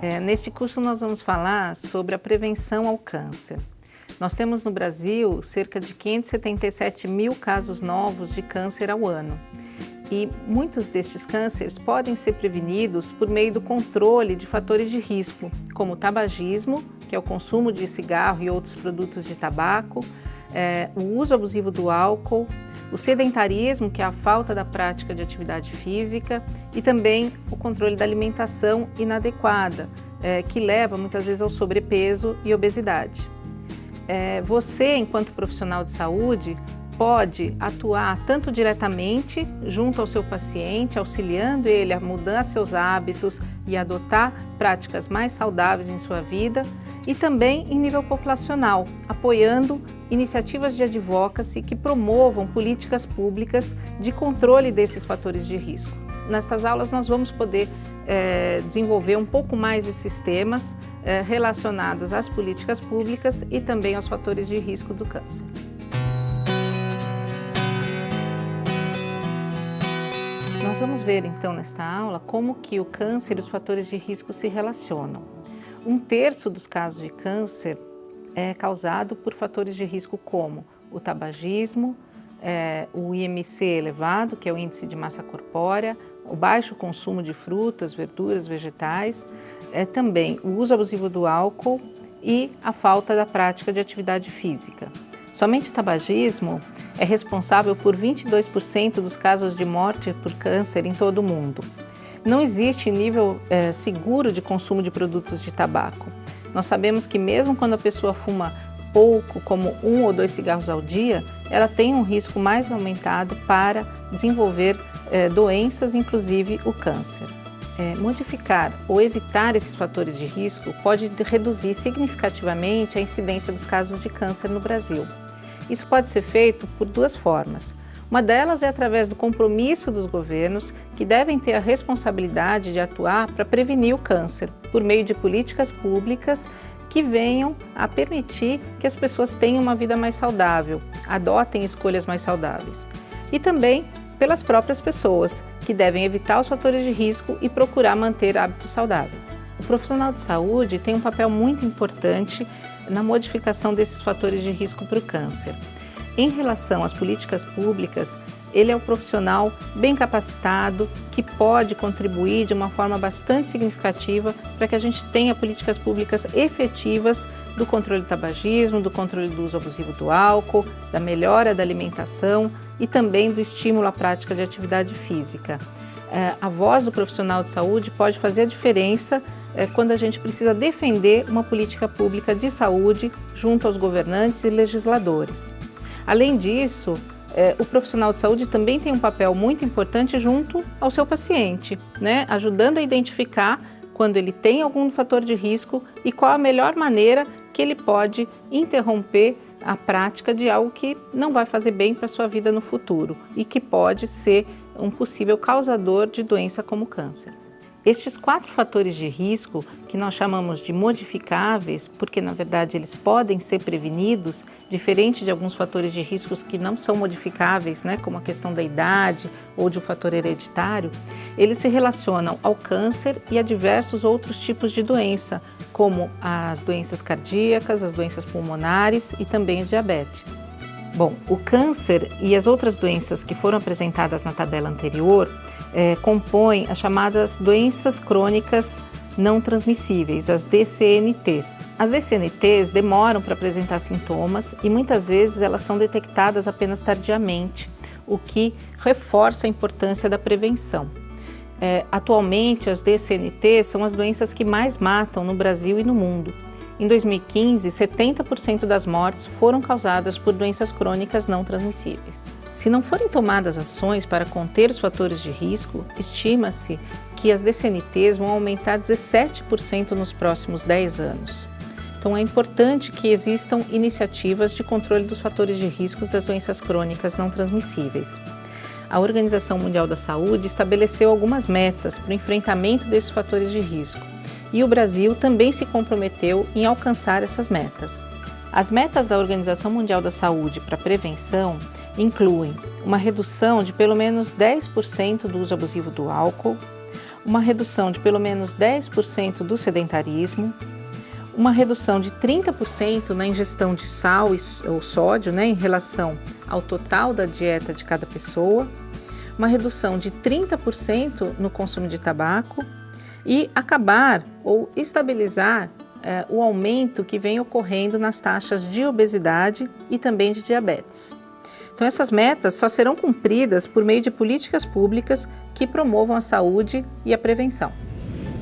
Neste curso nós vamos falar sobre a prevenção ao câncer. Nós temos no Brasil cerca de 577 mil casos novos de câncer ao ano. E muitos destes cânceres podem ser prevenidos por meio do controle de fatores de risco, como o tabagismo, que é o consumo de cigarro e outros produtos de tabaco, o uso abusivo do álcool, o sedentarismo, que é a falta da prática de atividade física, e também o controle da alimentação inadequada, que leva muitas vezes ao sobrepeso e obesidade. Você, enquanto profissional de saúde, pode atuar tanto diretamente junto ao seu paciente, auxiliando ele a mudar seus hábitos e adotar práticas mais saudáveis em sua vida, e também em nível populacional, apoiando iniciativas de advocacy que promovam políticas públicas de controle desses fatores de risco. Nestas aulas nós vamos poder desenvolver um pouco mais esses temas relacionados às políticas públicas e também aos fatores de risco do câncer. Nós vamos ver então nesta aula como que o câncer e os fatores de risco se relacionam. 1/3 dos casos de câncer é causado por fatores de risco como o tabagismo, o IMC elevado, que é o índice de massa corpórea, o baixo consumo de frutas, verduras, vegetais, também o uso abusivo do álcool e a falta da prática de atividade física. Somente o tabagismo é responsável por 22% dos casos de morte por câncer em todo o mundo. Não existe nível seguro de consumo de produtos de tabaco. Nós sabemos que mesmo quando a pessoa fuma pouco, como 1 ou 2 cigarros ao dia, ela tem um risco mais aumentado para desenvolver doenças, inclusive o câncer. Modificar ou evitar esses fatores de risco pode reduzir significativamente a incidência dos casos de câncer no Brasil. Isso pode ser feito por 2 formas. Uma delas é através do compromisso dos governos, que devem ter a responsabilidade de atuar para prevenir o câncer, por meio de políticas públicas que venham a permitir que as pessoas tenham uma vida mais saudável, adotem escolhas mais saudáveis. E também pelas próprias pessoas, que devem evitar os fatores de risco e procurar manter hábitos saudáveis. O profissional de saúde tem um papel muito importante na modificação desses fatores de risco para o câncer. Em relação às políticas públicas, ele é um profissional bem capacitado que pode contribuir de uma forma bastante significativa para que a gente tenha políticas públicas efetivas do controle do tabagismo, do controle do uso abusivo do álcool, da melhora da alimentação e também do estímulo à prática de atividade física. A voz do profissional de saúde pode fazer a diferença quando a gente precisa defender uma política pública de saúde junto aos governantes e legisladores. Além disso, o profissional de saúde também tem um papel muito importante junto ao seu paciente, ajudando a identificar quando ele tem algum fator de risco e qual a melhor maneira que ele pode interromper a prática de algo que não vai fazer bem para a sua vida no futuro e que pode ser um possível causador de doença como câncer. Estes 4 fatores de risco, que nós chamamos de modificáveis, porque na verdade eles podem ser prevenidos, diferente de alguns fatores de riscos que não são modificáveis, como a questão da idade ou de um fator hereditário, eles se relacionam ao câncer e a diversos outros tipos de doença, como as doenças cardíacas, as doenças pulmonares e também a diabetes. Bom, o câncer e as outras doenças que foram apresentadas na tabela anterior compõem as chamadas doenças crônicas não transmissíveis, as DCNTs. As DCNTs demoram para apresentar sintomas e muitas vezes elas são detectadas apenas tardiamente, o que reforça a importância da prevenção. Atualmente, as DCNTs são as doenças que mais matam no Brasil e no mundo. Em 2015, 70% das mortes foram causadas por doenças crônicas não transmissíveis. Se não forem tomadas ações para conter os fatores de risco, estima-se que as DCNTs vão aumentar 17% nos próximos 10 anos. Então é importante que existam iniciativas de controle dos fatores de risco das doenças crônicas não transmissíveis. A Organização Mundial da Saúde estabeleceu algumas metas para o enfrentamento desses fatores de risco. E o Brasil também se comprometeu em alcançar essas metas. As metas da Organização Mundial da Saúde para prevenção incluem uma redução de pelo menos 10% do uso abusivo do álcool, uma redução de pelo menos 10% do sedentarismo, uma redução de 30% na ingestão de sal ou sódio, em relação ao total da dieta de cada pessoa, uma redução de 30% no consumo de tabaco e acabar ou estabilizar o aumento que vem ocorrendo nas taxas de obesidade e também de diabetes. Então, essas metas só serão cumpridas por meio de políticas públicas que promovam a saúde e a prevenção.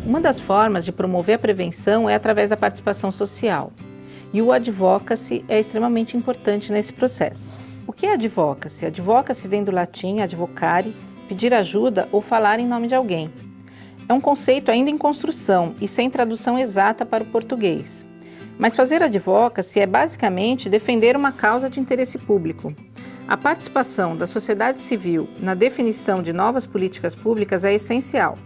Uma das formas de promover a prevenção é através da participação social. E o advocacy é extremamente importante nesse processo. O que é advocacy? Advocacy vem do latim advocare, pedir ajuda ou falar em nome de alguém. É um conceito ainda em construção e sem tradução exata para o português. Mas fazer advocacy é basicamente defender uma causa de interesse público. A participação da sociedade civil na definição de novas políticas públicas é essencial.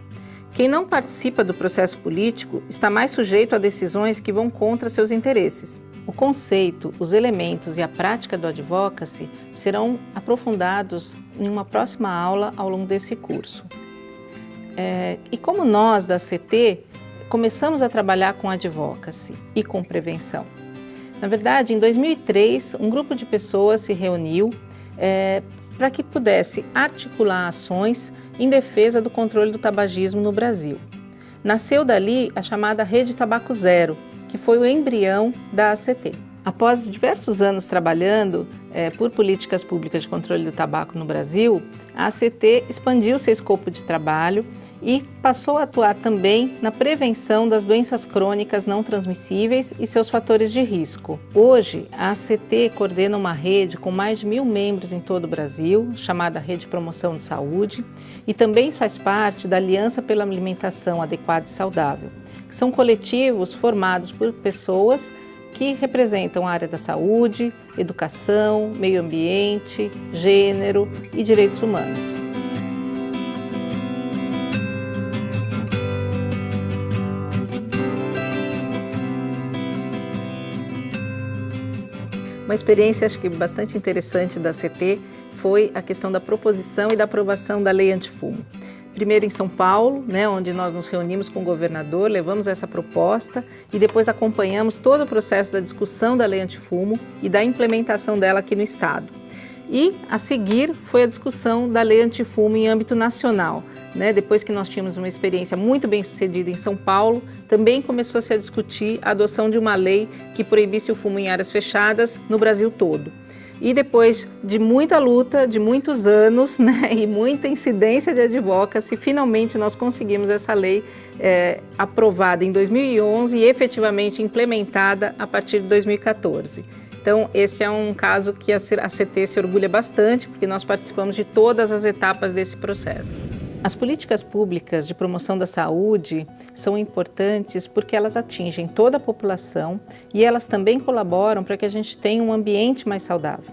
Quem não participa do processo político está mais sujeito a decisões que vão contra seus interesses. O conceito, os elementos e a prática do advocacy serão aprofundados em uma próxima aula ao longo desse curso. E como nós da CT começamos a trabalhar com advocacy e com prevenção? Na verdade, em 2003, um grupo de pessoas se reuniu para que pudesse articular ações em defesa do controle do tabagismo no Brasil. Nasceu dali a chamada Rede Tabaco Zero, que foi o embrião da ACT. Após diversos anos trabalhando por políticas públicas de controle do tabaco no Brasil, a ACT expandiu seu escopo de trabalho e passou a atuar também na prevenção das doenças crônicas não transmissíveis e seus fatores de risco. Hoje, a ACT coordena uma rede com mais de 1.000 membros em todo o Brasil, chamada Rede Promoção de Saúde, e também faz parte da Aliança pela Alimentação Adequada e Saudável, que são coletivos formados por pessoas que representam a área da saúde, educação, meio ambiente, gênero e direitos humanos. Uma experiência, acho que bastante interessante da CT foi a questão da proposição e da aprovação da lei antifumo. Primeiro em São Paulo, onde nós nos reunimos com o governador, levamos essa proposta e depois acompanhamos todo o processo da discussão da lei antifumo e da implementação dela aqui no estado. E a seguir foi a discussão da lei antifumo em âmbito nacional. Depois que nós tínhamos uma experiência muito bem sucedida em São Paulo, também começou-se a discutir a adoção de uma lei que proibisse o fumo em áreas fechadas no Brasil todo. E depois de muita luta, de muitos anos e muita incidência de advocacy, finalmente nós conseguimos essa lei aprovada em 2011 e efetivamente implementada a partir de 2014. Então, esse é um caso que a CT se orgulha bastante, porque nós participamos de todas as etapas desse processo. As políticas públicas de promoção da saúde são importantes porque elas atingem toda a população e elas também colaboram para que a gente tenha um ambiente mais saudável.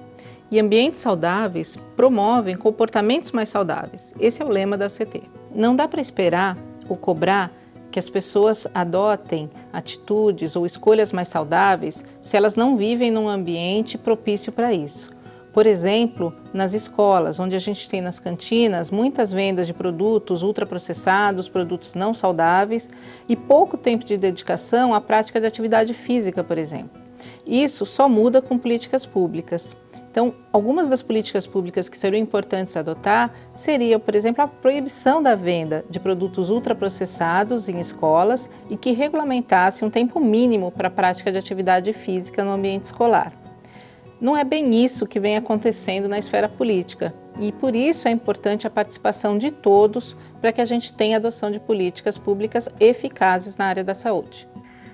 E ambientes saudáveis promovem comportamentos mais saudáveis. Esse é o lema da CT. Não dá para esperar ou cobrar que as pessoas adotem atitudes ou escolhas mais saudáveis se elas não vivem num ambiente propício para isso. Por exemplo, nas escolas, onde a gente tem nas cantinas muitas vendas de produtos ultraprocessados, produtos não saudáveis e pouco tempo de dedicação à prática de atividade física, por exemplo. Isso só muda com políticas públicas. Então, algumas das políticas públicas que seriam importantes adotar seria, por exemplo, a proibição da venda de produtos ultraprocessados em escolas e que regulamentasse um tempo mínimo para a prática de atividade física no ambiente escolar. Não é bem isso que vem acontecendo na esfera política e por isso é importante a participação de todos para que a gente tenha adoção de políticas públicas eficazes na área da saúde.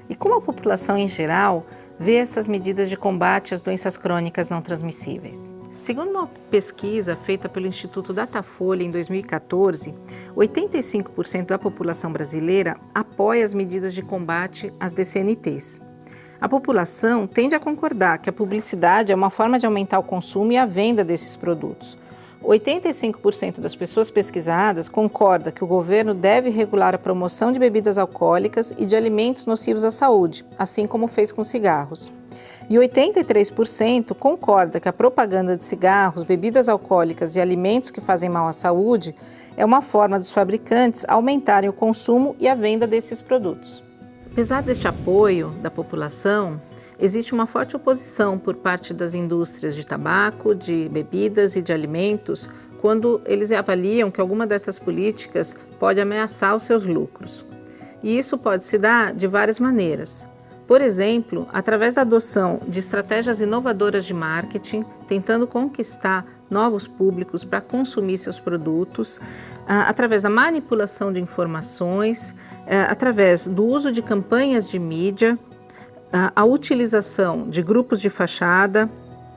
E como a população em geral vê essas medidas de combate às doenças crônicas não transmissíveis? Segundo uma pesquisa feita pelo Instituto Datafolha em 2014, 85% da população brasileira apoia as medidas de combate às DCNTs. A população tende a concordar que a publicidade é uma forma de aumentar o consumo e a venda desses produtos. 85% das pessoas pesquisadas concorda que o governo deve regular a promoção de bebidas alcoólicas e de alimentos nocivos à saúde, assim como fez com cigarros. E 83% concorda que a propaganda de cigarros, bebidas alcoólicas e alimentos que fazem mal à saúde é uma forma dos fabricantes aumentarem o consumo e a venda desses produtos. Apesar deste apoio da população, existe uma forte oposição por parte das indústrias de tabaco, de bebidas e de alimentos quando eles avaliam que alguma dessas políticas pode ameaçar os seus lucros. E isso pode se dar de várias maneiras. Por exemplo, através da adoção de estratégias inovadoras de marketing, tentando conquistar novos públicos para consumir seus produtos, através da manipulação de informações, através do uso de campanhas de mídia, a utilização de grupos de fachada,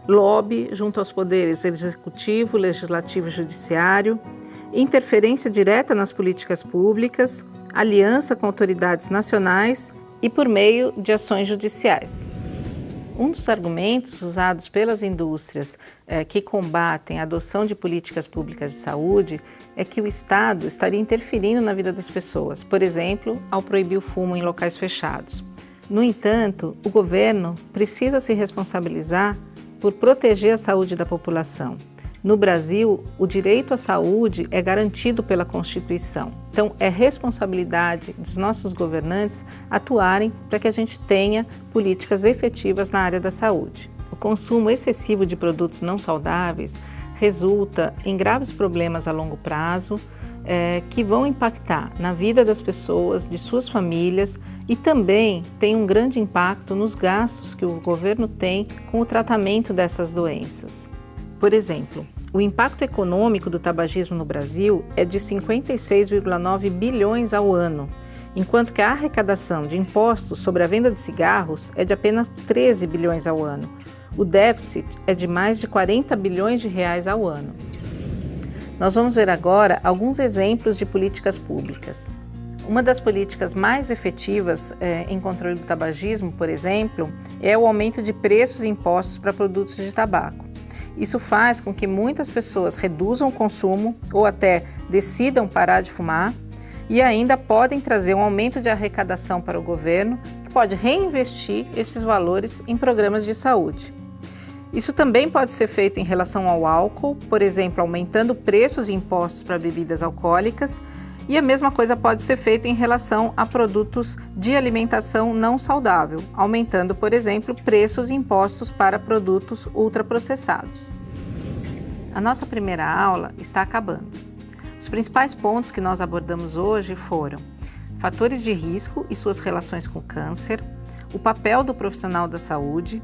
lobby junto aos poderes executivo, legislativo e judiciário, interferência direta nas políticas públicas, aliança com autoridades nacionais e por meio de ações judiciais. Um dos argumentos usados pelas indústrias que combatem a adoção de políticas públicas de saúde é que o Estado estaria interferindo na vida das pessoas, por exemplo, ao proibir o fumo em locais fechados. No entanto, o governo precisa se responsabilizar por proteger a saúde da população. No Brasil, o direito à saúde é garantido pela Constituição. Então, é responsabilidade dos nossos governantes atuarem para que a gente tenha políticas efetivas na área da saúde. O consumo excessivo de produtos não saudáveis resulta em graves problemas a longo prazo, que vão impactar na vida das pessoas, de suas famílias e também tem um grande impacto nos gastos que o governo tem com o tratamento dessas doenças. Por exemplo, o impacto econômico do tabagismo no Brasil é de 56,9 bilhões ao ano, enquanto que a arrecadação de impostos sobre a venda de cigarros é de apenas 13 bilhões ao ano. O déficit é de mais de 40 bilhões de reais ao ano. Nós vamos ver agora alguns exemplos de políticas públicas. Uma das políticas mais efetivas em controle do tabagismo, por exemplo, é o aumento de preços e impostos para produtos de tabaco. Isso faz com que muitas pessoas reduzam o consumo ou até decidam parar de fumar e ainda podem trazer um aumento de arrecadação para o governo, que pode reinvestir esses valores em programas de saúde. Isso também pode ser feito em relação ao álcool, por exemplo, aumentando preços e impostos para bebidas alcoólicas, e a mesma coisa pode ser feita em relação a produtos de alimentação não saudável, aumentando, por exemplo, preços e impostos para produtos ultraprocessados. A nossa primeira aula está acabando. Os principais pontos que nós abordamos hoje foram fatores de risco e suas relações com o câncer, o papel do profissional da saúde,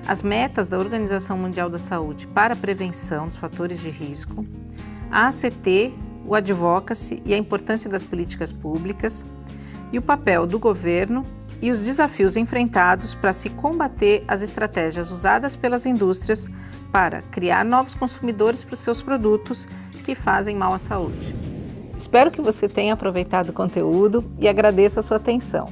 as metas da Organização Mundial da Saúde para a prevenção dos fatores de risco, a ACT, o advocacy e a importância das políticas públicas, e o papel do governo e os desafios enfrentados para se combater as estratégias usadas pelas indústrias para criar novos consumidores para os seus produtos que fazem mal à saúde. Espero que você tenha aproveitado o conteúdo e agradeço a sua atenção.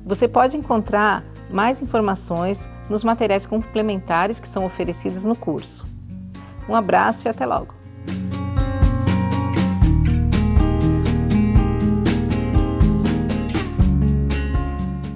Você pode encontrar mais informações nos materiais complementares que são oferecidos no curso. Um abraço e até logo!